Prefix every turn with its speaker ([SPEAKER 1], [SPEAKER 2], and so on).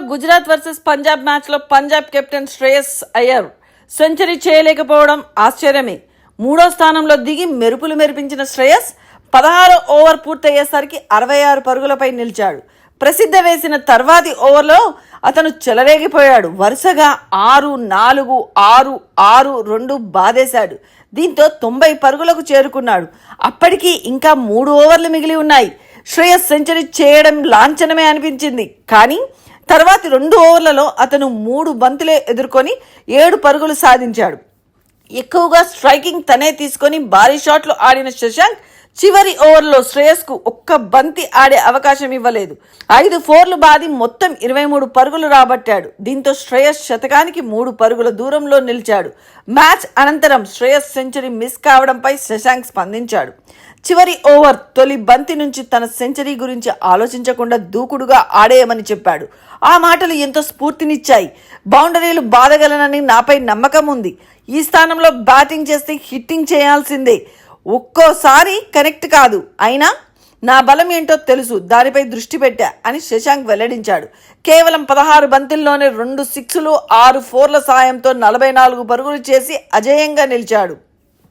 [SPEAKER 1] Gujarat versus Punjab మ్యాచ్లో Punjab captain Shreyas Iyer century చేయలేకపోవడం ఆశ్చర్యమే. 3వ స్థానంలో దిగి మెరుపులు మెరిపించిన శ్రేయస్ 16వ ఓవర్ పూర్తయ్యేసరికి 66 పరుగులపై నిలిచాడు. ప్రసిద్ధ వేసిన తర్వాతి ఓవర్లో అతను చెలరేగిపోయాడు. వరుసగా 6-4, 6-6-2 బాదేశాడు. దీంతో 90 పరుగులకు చేరుకున్నాడు. అప్పటికి ఇంకా 3 ఓవర్లు మిగిలి ఉన్నాయి. శ్రేయస్ సెంచరీ చేయడం లాంఛనమే అనిపించింది. కానీ తర్వాతి 2 ఓవర్లలో అతను 3 బంతులే ఎదుర్కొని 7 పరుగులు సాధించాడు. ఎక్కువగా స్ట్రైకింగ్ తనే తీసుకొని భారీ షాట్లు ఆడిన శశాంక్ చివరి ఓవర్లో శ్రేయస్కు ఒక్క బంతి ఆడే అవకాశం ఇవ్వలేదు. 5 ఫోర్లు బాది మొత్తం 23 పరుగులు రాబట్టాడు. దీంతో శ్రేయస్ శతకానికి 3 పరుగుల దూరంలో నిలిచాడు. మ్యాచ్ అనంతరం శ్రేయస్ సెంచరీ మిస్ కావడంపై శశాంక్ స్పందించాడు. చివరి ఓవర్ తొలి బంతి నుంచి తన సెంచరీ గురించి ఆలోచించకుండా దూకుడుగా ఆడేయమని చెప్పాడు. ఆ మాటలు ఎంతో స్ఫూర్తినిచ్చాయి. బౌండరీలు బాదగలనని నాపై నమ్మకం ఉంది. ఈ స్థానంలో బ్యాటింగ్ చేస్తే హిట్టింగ్ చేయాల్సిందే. ఒక్కోసారి కనెక్ట్ కాదు, అయినా నా బలం ఏంటో తెలుసు, దానిపై దృష్టి పెట్టా అని శశాంక్ వెల్లడించాడు. కేవలం 16 బంతుల్లోనే 2 సిక్స్లు 6 ఫోర్ల సాయంతో 44 పరుగులు చేసి అజేయంగా నిలిచాడు.